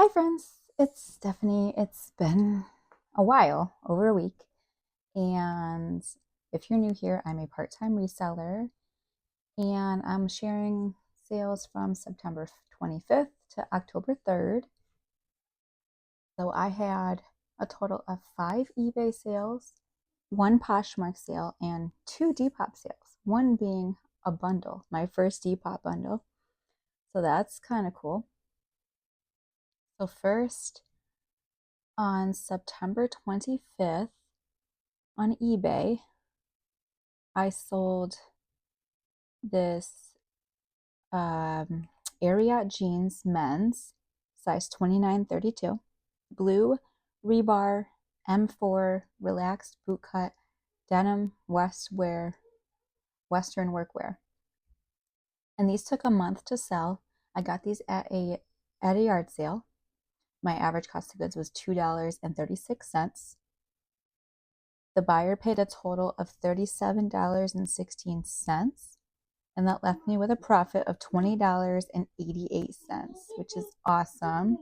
Hi, friends. It's Stephanie. It's been a while, over a week. And if you're new here, I'm a part time reseller and I'm sharing sales from September 25th to October 3rd. So I had a total of 5 eBay sales, one Poshmark sale, and 2 depop sales, one being a bundle, my first depop bundle. So that's kind of cool. So, first, on September 25th, on eBay, I sold this um, Ariat jeans men's, size 29-32, blue rebar M4 relaxed bootcut denim Western workwear. And these took a month to sell. I got these at a yard sale. My average cost of goods was $2.36. The buyer paid a total of $37.16, and that left me with a profit of $20.88, which is awesome.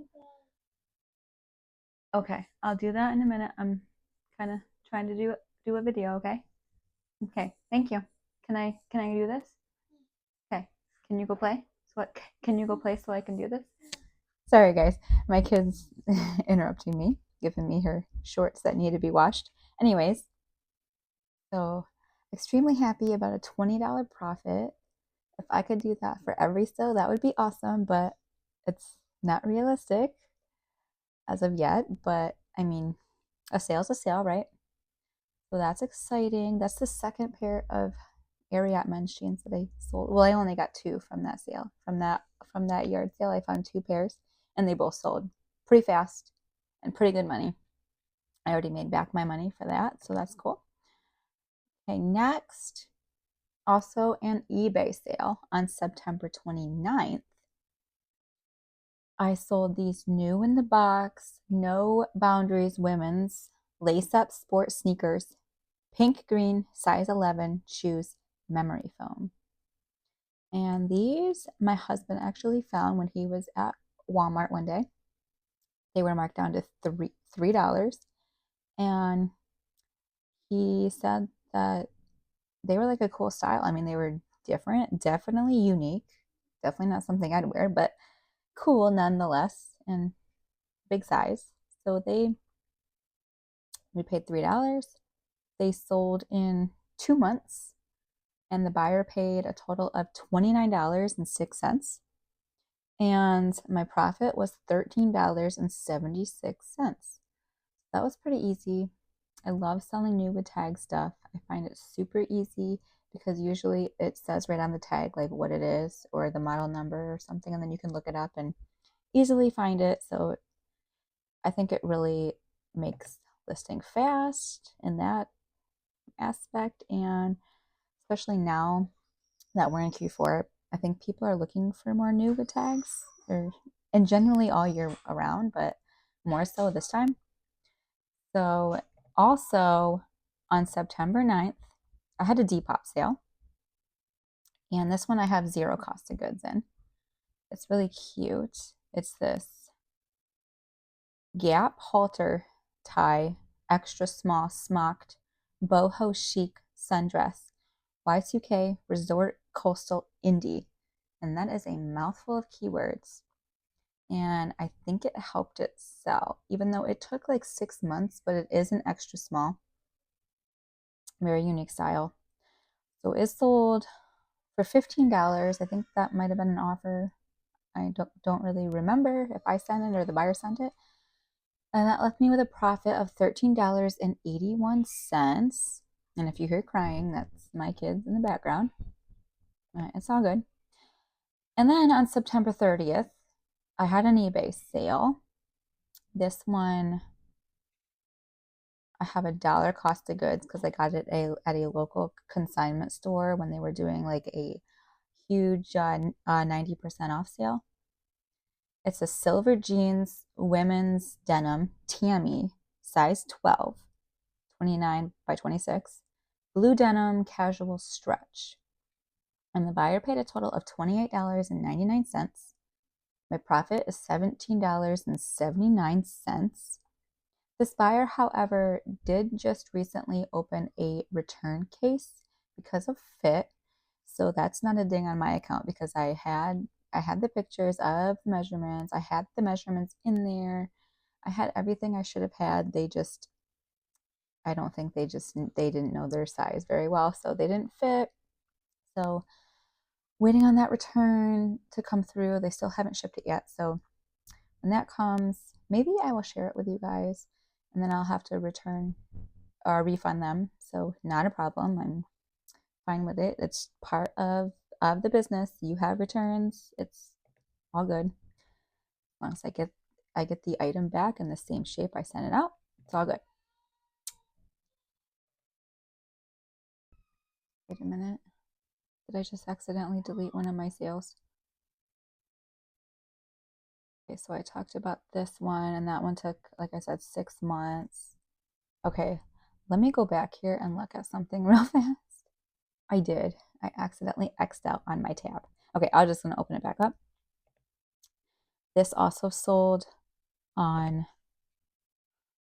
Okay, I'll do that in a minute. I'm kind of trying to do a video, okay? Okay, thank you. Can I do this? Okay. Can you go play? So what can you go play so I can do this? Sorry guys, my kid's interrupting me, giving me her shorts that need to be washed. Anyways, so extremely happy about a $20 profit. If I could do that for every sale, that would be awesome, but it's not realistic as of yet. But I mean, a sale's a sale, right? So that's exciting. That's the second pair of Ariat men's jeans that I sold. Well, I only got two from that sale. From that yard sale, I found 2 pairs and they both sold pretty fast and pretty good money. I already made back my money for that, so that's cool. Okay, next, also an eBay sale on September 29th. I sold these new in the box, no boundaries women's lace up sport sneakers, pink green, size 11 shoes, memory foam. And these my husband actually found when he was at Walmart one day. They were marked down to $3. And he said that they were like a cool style. I mean, they were different, definitely unique, definitely not something I'd wear, but cool nonetheless, and big size. So we paid $3. They sold in 2 months, and the buyer paid a total of $29.06. And my profit was $13.76. That was pretty easy. I love selling new with tag stuff. I find it super easy because usually it says right on the tag like what it is or the model number or something, and then you can look it up and easily find it. So I think it really makes listing fast in that aspect. And especially now that we're in Q4, I think people are looking for more new with tags, and generally all year around, but more so this time. So also on September 9th, I had a Depop sale, and this one I have zero cost of goods in. It's really cute. It's this Gap halter tie, extra small smocked boho chic sundress, Y2K resort coastal indie. And that is a mouthful of keywords. And I think it helped it sell, even though it took like 6 months, but it is an extra small, very unique style. So it sold for $15. I think that might have been an offer. I don't really remember if I sent it or the buyer sent it. And that left me with a profit of $13.81. And if you hear crying, that's my kids in the background. It's all good. And then on September 30th, I had an eBay sale. This one, I have a dollar cost of goods because I got it at a local consignment store when they were doing like a huge 90% off sale. It's a silver jeans women's denim Tammy, size 12, 29 by 26, blue denim casual stretch. And the buyer paid a total of $28.99. My profit is $17.79. This buyer, however, did just recently open a return case because of fit. So that's not a ding on my account because I had the pictures of the measurements. I had the measurements in there. I had everything I should have had. I don't think they didn't know their size very well, so they didn't fit. So waiting on that return to come through. They still haven't shipped it yet. So when that comes, maybe I will share it with you guys and then I'll have to return or refund them. So not a problem. I'm fine with it. It's part of the business. You have returns. It's all good. As long as I get the item back in the same shape I sent it out. It's all good. Wait a minute. Did I just accidentally delete one of my sales? Okay, so I talked about this one, and that one took, like I said, 6 months. Okay, let me go back here and look at something real fast. I did. I accidentally X'd out on my tab. Okay, I'm just going to open it back up. This also sold on,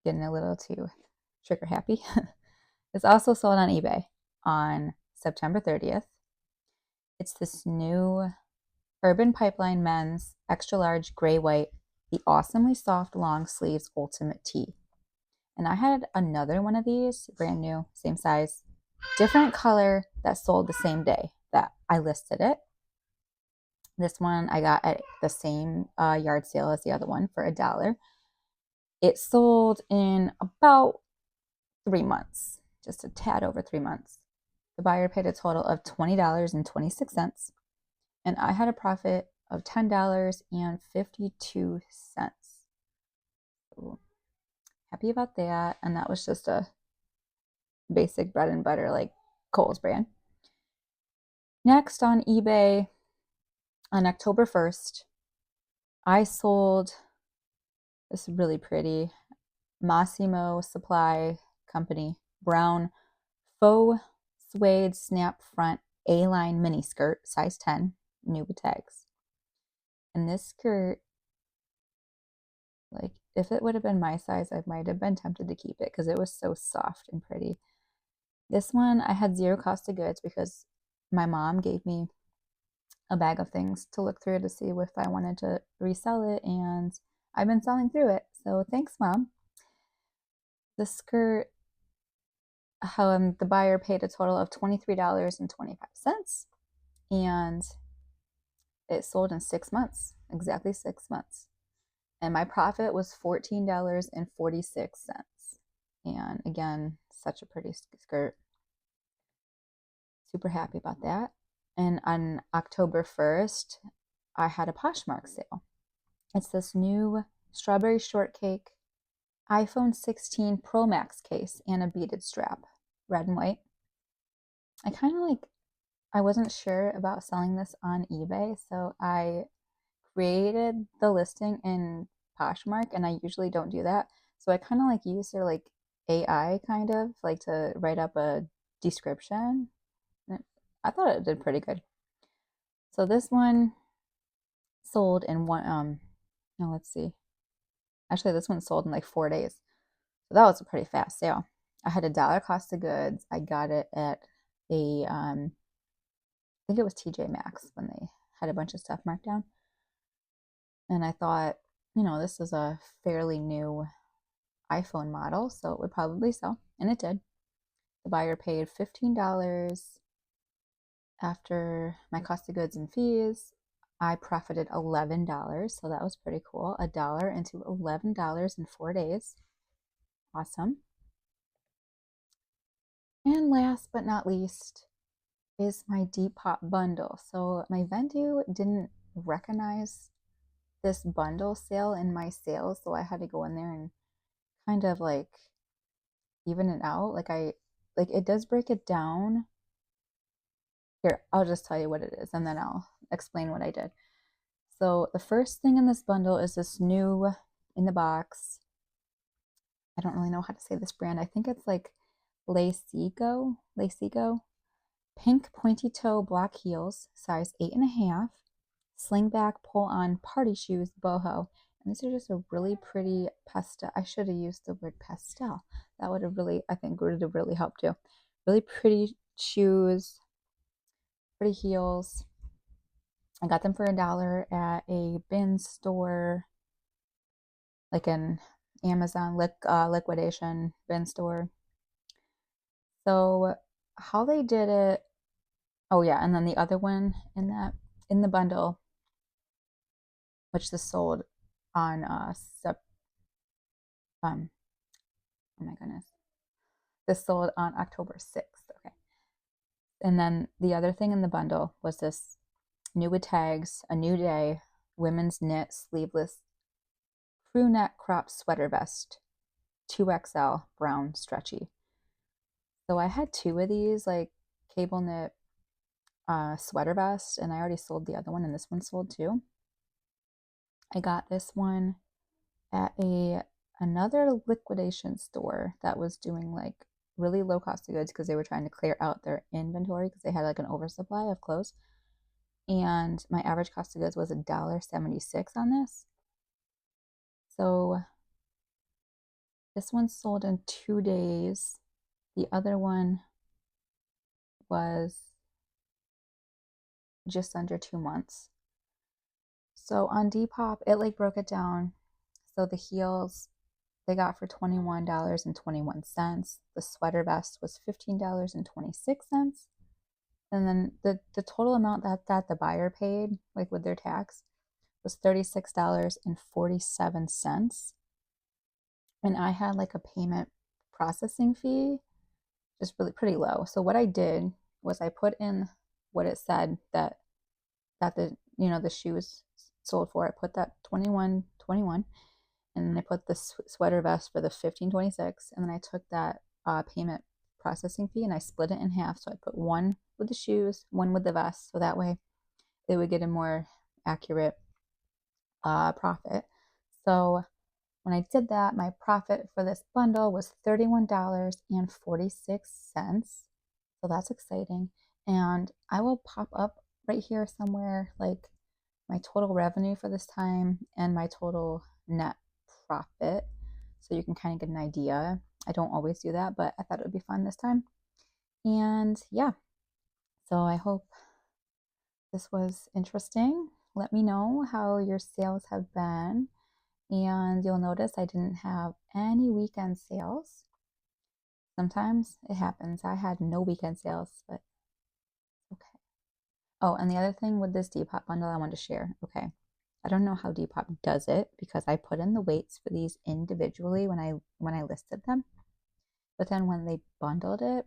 getting a little too trigger happy. It's also sold on eBay on September 30th. It's this new Urban Pipeline Men's Extra Large Gray White, the awesomely soft long sleeves ultimate tee. And I had another one of these, brand new, same size, different color, that sold the same day that I listed it. This one I got at the same yard sale as the other one for $1. It sold in about 3 months, just a tad over 3 months. The buyer paid a total of $20.26, and I had a profit of $10.52. So happy about that. And that was just a basic bread and butter, like Kohl's brand. Next on eBay on October 1st, I sold this really pretty Massimo Supply Company brown faux suede snap front A-line mini skirt, size 10, new with tags. And this skirt, like, if it would have been my size, I might have been tempted to keep it because it was so soft and pretty. This one, I had zero cost of goods because my mom gave me a bag of things to look through to see if I wanted to resell it, and I've been selling through it. So thanks, Mom. The skirt, the buyer paid a total of $23.25, and it sold in 6 months, exactly 6 months. And my profit was $14.46. And again, such a pretty skirt. Super happy about that. And on October 1st, I had a Poshmark sale. It's this new strawberry shortcake iPhone 16 Pro Max case and a beaded strap, red and white. I wasn't sure about selling this on eBay, so I created the listing in Poshmark, and I usually don't do that. So I kind of like use their like AI kind of like to write up a description. I thought it did pretty good. So this one sold in no, let's see. Actually, this one sold in like 4 days. So that was a pretty fast sale. I had $1 cost of goods. I got it at I think it was TJ Maxx when they had a bunch of stuff marked down. And I thought, this is a fairly new iPhone model, so it would probably sell. And it did. The buyer paid $15 after my cost of goods and fees. I profited $11, so that was pretty cool. $1 into $11 in 4 days. Awesome. And last but not least is my depop bundle. So my vendor didn't recognize this bundle sale in my sales, so I had to go in there and kind of like even it out. Like it does break it down. Here, I'll just tell you what it is and then I'll explain what I did. So the first thing in this bundle is this new in the box. I don't really know how to say this brand. I think it's like Lacigo, pink pointy toe black heels, size 8.5. slingback pull-on party shoes boho. And these are just a really pretty pastel. I should have used the word pastel. That would have really, I think, would have really helped too. Really pretty shoes, pretty heels. I got them for $1 at a bin store, like an Amazon liquidation bin store. So how they did it, oh yeah, and then the other one in the bundle, which this sold on um oh my goodness, this sold on October 6th. Okay, and then the other thing in the bundle was this new with tags, a new day, women's knit sleeveless crew neck crop sweater vest, 2XL brown stretchy. So I had two of these like cable knit sweater vest, and I already sold the other one, and this one sold too. I got this one at a another liquidation store that was doing like really low cost of goods because they were trying to clear out their inventory because they had like an oversupply of clothes. And my average cost of goods was $1.76 on this. So this one sold in 2 days. The other one was just under 2 months. So on Depop, it like broke it down. So the heels they got for $21.21. The sweater vest was $15.26. And then the total amount that the buyer paid, like with their tax, was $36.47. And I had like a payment processing fee, just really pretty low. So what I did was I put in what it said that the the shoes sold for. I put that 21.21, and then I put the sweater vest for the 15.26, and then I took that payment processing fee and I split it in half. So I put one with the shoes, one with the vest, so that way they would get a more accurate profit. So when I did that, my profit for this bundle was $31.46. So that's exciting. And I will pop up right here somewhere like my total revenue for this time and my total net profit. So you can kind of get an idea. I don't always do that, but I thought it would be fun this time. And yeah, so I hope this was interesting. Let me know how your sales have been. And you'll notice I didn't have any weekend sales. Sometimes it happens. I had no weekend sales, but okay. Oh, and the other thing with this Depop bundle I wanted to share. Okay. I don't know how Depop does it because I put in the weights for these individually when I listed them. But then when they bundled it,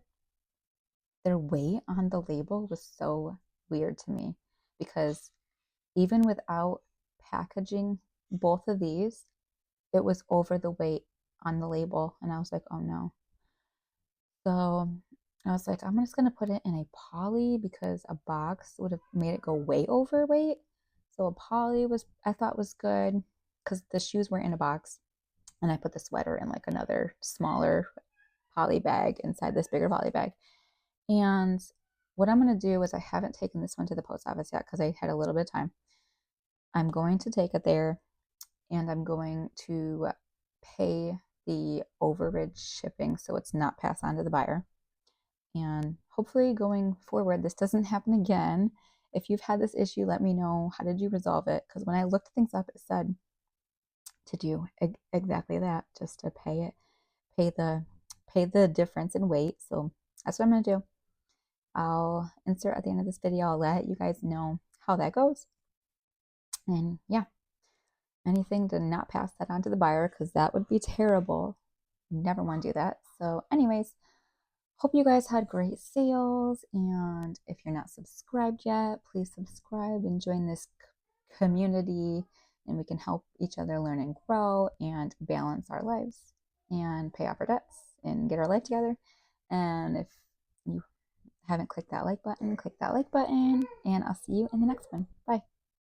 their weight on the label was so weird to me because even without packaging both of these, it was over the weight on the label. And I was like, oh no. So I was like, I'm just going to put it in a poly because a box would have made it go way overweight. So a poly I thought was good because the shoes were in a box. And I put the sweater in like another smaller poly bag inside this bigger poly bag. And what I'm going to do is I haven't taken this one to the post office yet because I had a little bit of time. I'm going to take it there and I'm going to pay the overage shipping so it's not passed on to the buyer. And hopefully going forward, this doesn't happen again. If you've had this issue, let me know. How did you resolve it? Because when I looked things up, it said to do exactly that, just to pay the difference in weight. So that's what I'm going to do. I'll insert at the end of this video. I'll let you guys know how that goes. And yeah, anything to not pass that on to the buyer because that would be terrible. Never want to do that. So anyways, hope you guys had great sales. And if you're not subscribed yet, please subscribe and join this community. And we can help each other learn and grow and balance our lives and pay off our debts and get our life together. And if you haven't clicked that like button, click that like button. And I'll see you in the next one. Bye.